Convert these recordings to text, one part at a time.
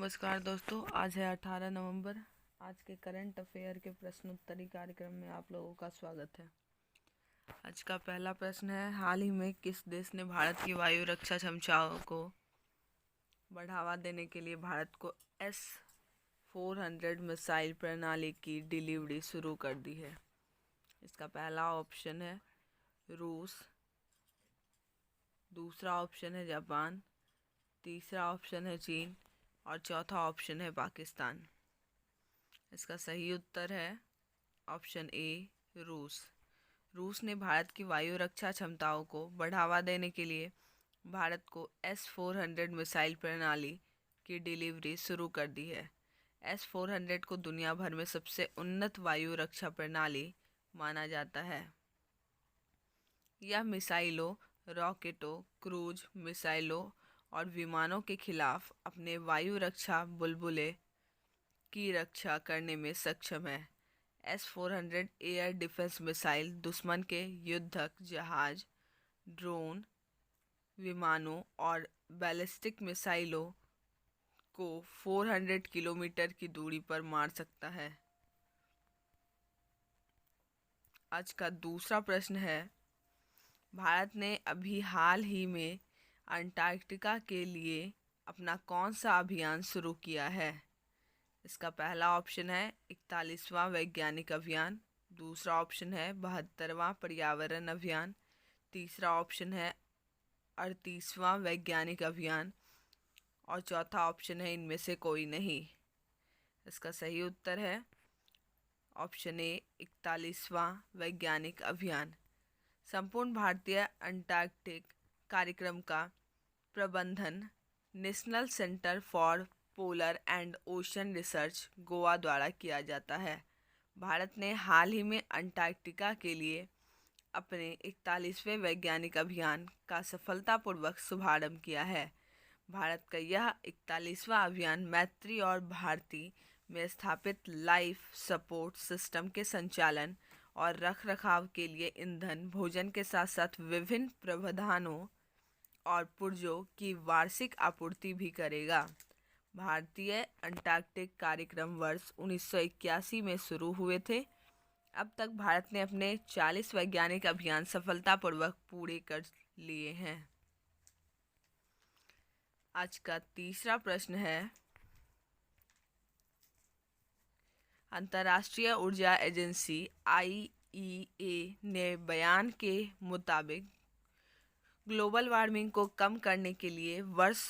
नमस्कार दोस्तों, आज है 18 नवंबर। आज के करंट अफेयर के प्रश्नोत्तरी कार्यक्रम में आप लोगों का स्वागत है। आज का पहला प्रश्न है, हाल ही में किस देश ने भारत की वायु रक्षा क्षमताओं को बढ़ावा देने के लिए भारत को S-400 मिसाइल प्रणाली की डिलीवरी शुरू कर दी है? इसका पहला ऑप्शन है रूस, दूसरा ऑप्शन है जापान, तीसरा ऑप्शन है चीन और चौथा ऑप्शन है पाकिस्तान। इसका सही उत्तर है ऑप्शन ए, रूस। रूस ने भारत की वायु रक्षा क्षमताओं को बढ़ावा देने के लिए भारत को S-400 मिसाइल प्रणाली की डिलीवरी शुरू कर दी है। S-400 को दुनिया भर में सबसे उन्नत वायु रक्षा प्रणाली माना जाता है। यह मिसाइलों, रॉकेटों, क्रूज मिसाइलों और विमानों के खिलाफ अपने वायु रक्षा बुलबुले की रक्षा करने में सक्षम है। S-400 एयर डिफेंस मिसाइल दुश्मन के युद्धक जहाज, ड्रोन, विमानों और बैलिस्टिक मिसाइलों को 400 किलोमीटर की दूरी पर मार सकता है। आज का दूसरा प्रश्न है, भारत ने अभी हाल ही में अंटार्कटिका के लिए अपना कौन सा अभियान शुरू किया है? इसका पहला ऑप्शन है 41वां वैज्ञानिक अभियान, दूसरा ऑप्शन है 72वां पर्यावरण अभियान, तीसरा ऑप्शन है 38वां वैज्ञानिक अभियान और चौथा ऑप्शन है इनमें से कोई नहीं। इसका सही उत्तर है ऑप्शन ए, 41वां वैज्ञानिक अभियान। संपूर्ण भारतीय अंटार्कटिक कार्यक्रम का प्रबंधन national centre for polar and ocean research Goa द्वारा किया जाता है। भारत ने हाल ही में अंटार्कटिका के लिए अपने 41वें वैज्ञानिक अभियान का सफलतापूर्वक शुभारंभ किया है। भारत का यह 41वां अभियान मैत्री और भारती में स्थापित लाइफ सपोर्ट सिस्टम के संचालन और रखरखाव के लिए ईंधन, भोजन के साथ साथ विभिन्न प्रावधानों और पुर्जों की वार्षिक आपूर्ति भी करेगा। भारतीय अंटार्कटिक कार्यक्रम वर्ष 1981 में शुरू हुए थे। अब तक भारत ने अपने 40 वैज्ञानिक अभियान सफलतापूर्वक पूरे कर लिए हैं। आज का तीसरा प्रश्न है, अंतर्राष्ट्रीय ऊर्जा एजेंसी IEA ने बयान के मुताबिक ग्लोबल वार्मिंग को कम करने के लिए वर्ष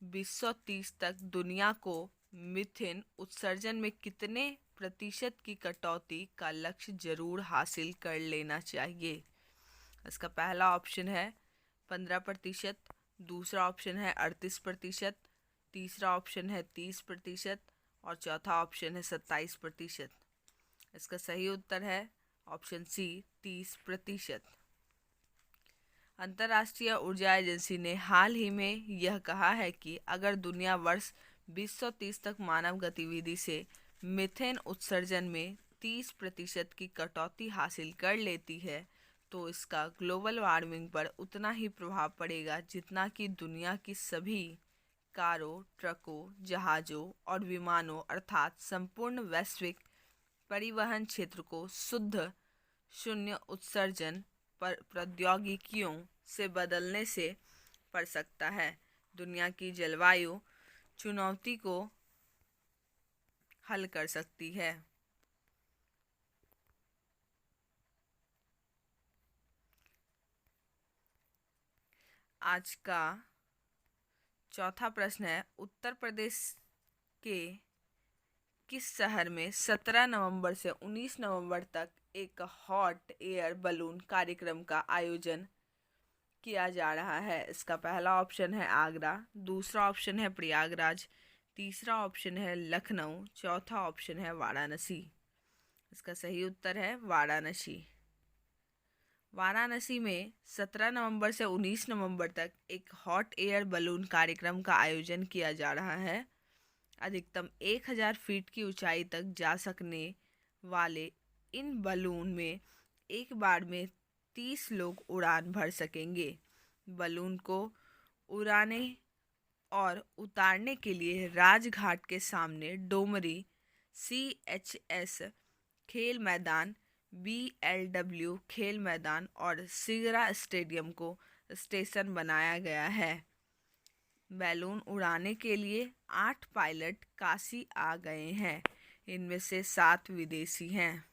2030 तक दुनिया को मीथेन उत्सर्जन में कितने प्रतिशत की कटौती का लक्ष्य जरूर हासिल कर लेना चाहिए? इसका पहला ऑप्शन है 15%, दूसरा ऑप्शन है 38%, तीसरा ऑप्शन है 30% और चौथा ऑप्शन है 27%। इसका सही उत्तर है ऑप्शन सी, 30%। अंतर्राष्ट्रीय ऊर्जा एजेंसी ने हाल ही में यह कहा है कि अगर दुनिया वर्ष 2030 तक मानव गतिविधि से मीथेन उत्सर्जन में 30% की कटौती हासिल कर लेती है तो इसका ग्लोबल वार्मिंग पर उतना ही प्रभाव पड़ेगा जितना कि दुनिया की सभी कारों, ट्रकों, जहाज़ों और विमानों अर्थात संपूर्ण वैश्विक परिवहन क्षेत्र को शुद्ध शून्य उत्सर्जन पर प्रौद्योगिकियों से बदलने से पड़ सकता है। दुनिया की जलवायु चुनौती को हल कर सकती है। आज का चौथा प्रश्न है, उत्तर प्रदेश के किस शहर में 17 नवंबर से 19 नवंबर तक एक हॉट एयर बलून कार्यक्रम का आयोजन किया जा रहा है? इसका पहला ऑप्शन है आगरा, दूसरा ऑप्शन है प्रयागराज, तीसरा ऑप्शन है लखनऊ, चौथा ऑप्शन है वाराणसी। इसका सही उत्तर है वाराणसी। वाराणसी में 17 नवंबर से 19 नवंबर तक एक हॉट एयर बलून कार्यक्रम का आयोजन किया जा रहा है। अधिकतम 1000 फीट की ऊंचाई तक जा सकने वाले इन बलून में एक बार में 30 लोग उड़ान भर सकेंगे। बलून को उड़ाने और उतारने के लिए राजघाट के सामने डोमरी CHS खेल मैदान, BLW खेल मैदान और सिगरा स्टेडियम को स्टेशन बनाया गया है। बैलून उड़ाने के लिए 8 पायलट काशी आ गए हैं, इनमें से 7 विदेशी हैं।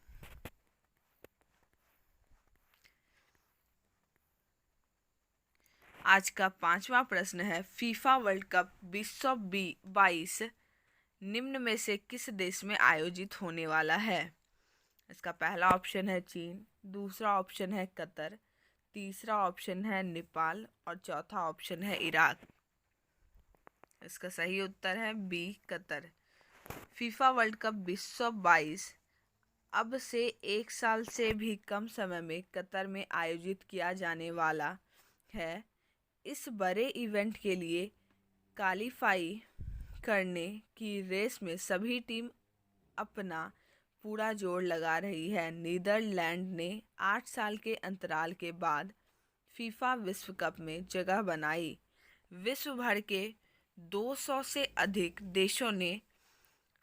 आज का 5वां प्रश्न है, फीफा वर्ल्ड कप 2022 निम्न में से किस देश में आयोजित होने वाला है? इसका पहला ऑप्शन है चीन, दूसरा ऑप्शन है कतर, तीसरा ऑप्शन है नेपाल और चौथा ऑप्शन है इराक। इसका सही उत्तर है B, Qatar. FIFA World Cup 2022 अब से 1 साल से भी कम समय में कतर में आयोजित किया जाने वाला है। इस बड़े इवेंट के लिए क्वालीफाई करने की रेस में सभी टीम अपना पूरा जोर लगा रही है। नीदरलैंड ने 8 साल के अंतराल के बाद फीफा विश्व कप में जगह बनाई। विश्व भर के 200 से अधिक देशों ने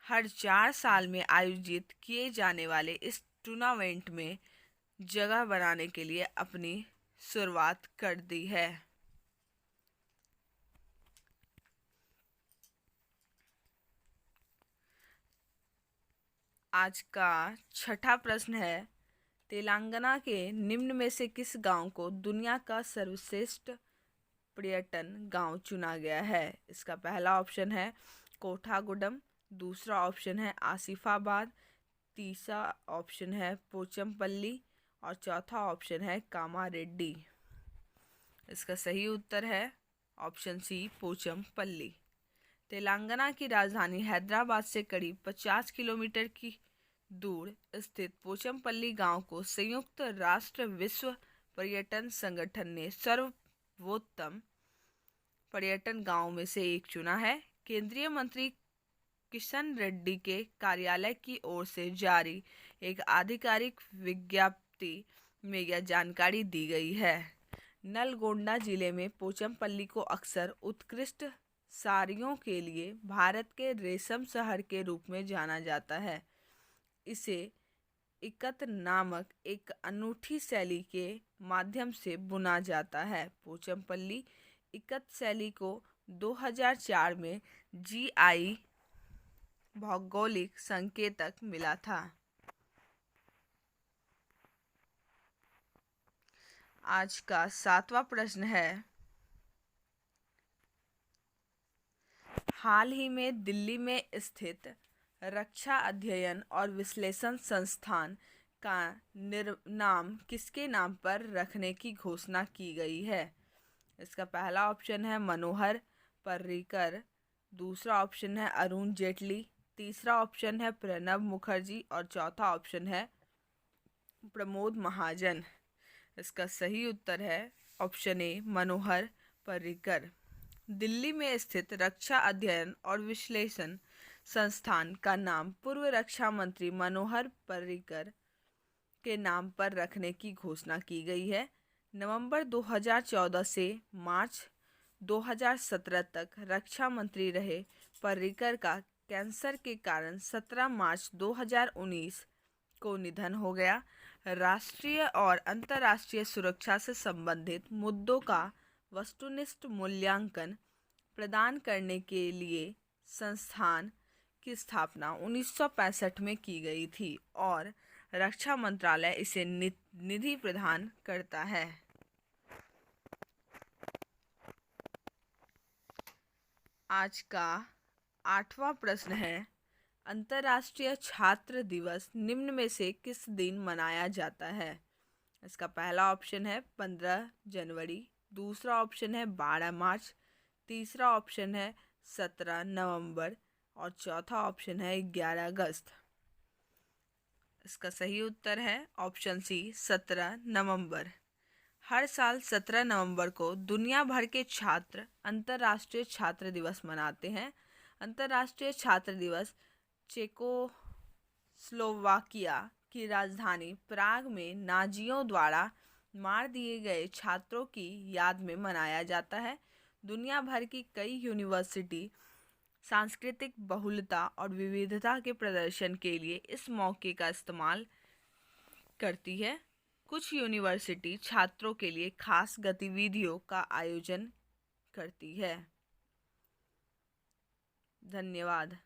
हर 4 साल में आयोजित किए जाने वाले इस टूर्नामेंट में जगह बनाने के लिए अपनी शुरुआत कर दी है। आज का 6ठा प्रश्न है, तेलंगाना के निम्न में से किस गांव को दुनिया का सर्वश्रेष्ठ पर्यटन गांव चुना गया है? इसका पहला ऑप्शन है कोठागुडम, दूसरा ऑप्शन है आसिफाबाद, तीसरा ऑप्शन है पोचमपल्ली और चौथा ऑप्शन है कामारेड्डी। इसका सही उत्तर है ऑप्शन सी, पोचमपल्ली। तेलंगाना की राजधानी हैदराबाद से करीब 50 किलोमीटर की दूर स्थित पोचमपल्ली गांव को संयुक्त राष्ट्र विश्व पर्यटन संगठन ने सर्वोत्तम पर्यटन गांव में से एक चुना है। केंद्रीय मंत्री किशन रेड्डी के कार्यालय की ओर से जारी एक आधिकारिक विज्ञप्ति में यह जानकारी दी गई है। नलगोंडा जिले में पोचमपल्ली को अक्सर उत्कृष्ट साड़ियों के लिए भारत के रेशम शहर के रूप में जाना जाता है। इसे इकत नामक एक अनूठी शैली के माध्यम से बुना जाता है। पोचमपल्ली इकत शैली को 2004 में GI भौगोलिक संकेतक मिला था। आज का 7वां प्रश्न है, हाल ही में दिल्ली में स्थित रक्षा अध्ययन और विश्लेषण संस्थान का नाम किसके नाम पर रखने की घोषणा की गई है? इसका पहला ऑप्शन है मनोहर पर्रिकर, दूसरा ऑप्शन है अरुण जेटली, तीसरा ऑप्शन है प्रणब मुखर्जी और चौथा ऑप्शन है प्रमोद महाजन। इसका सही उत्तर है ऑप्शन ए, मनोहर पर्रिकर। दिल्ली में स्थित रक्षा अध्ययन और विश्लेषण संस्थान का नाम पूर्व रक्षा मंत्री मनोहर पर्रिकर के नाम पर रखने की घोषणा की गई है। नवंबर 2014 से मार्च 2017 तक रक्षा मंत्री रहे पर्रिकर का कैंसर के कारण 17 मार्च 2019 को निधन हो गया। राष्ट्रीय और अंतर्राष्ट्रीय सुरक्षा से संबंधित मुद्दों का वस्तुनिष्ठ मूल्यांकन प्रदान करने के लिए संस्थान की स्थापना 1965 में की गई थी और रक्षा मंत्रालय इसे निधि प्रदान करता है। आज का 8वां प्रश्न है, अंतर्राष्ट्रीय छात्र दिवस निम्न में से किस दिन मनाया जाता है? इसका पहला ऑप्शन है 15 जनवरी, दूसरा ऑप्शन है 12 मार्च, तीसरा ऑप्शन है 17 नवंबर और चौथा ऑप्शन है 11 अगस्त। इसका सही उत्तर है ऑप्शन सी, 17 नवंबर। हर साल 17 नवंबर को दुनिया भर के छात्र अंतर्राष्ट्रीय छात्र दिवस मनाते हैं। अंतर्राष्ट्रीय छात्र दिवस चेकोस्लोवाकिया की राजधानी प्राग में नाजियों द्वारा मार दिए गए छात्रों की याद में मनाया जाता है। दुनिया भर की कई यूनिवर्सिटी सांस्कृतिक बहुलता और विविधता के प्रदर्शन के लिए इस मौके का इस्तेमाल करती है। कुछ यूनिवर्सिटी छात्रों के लिए खास गतिविधियों का आयोजन करती है। धन्यवाद।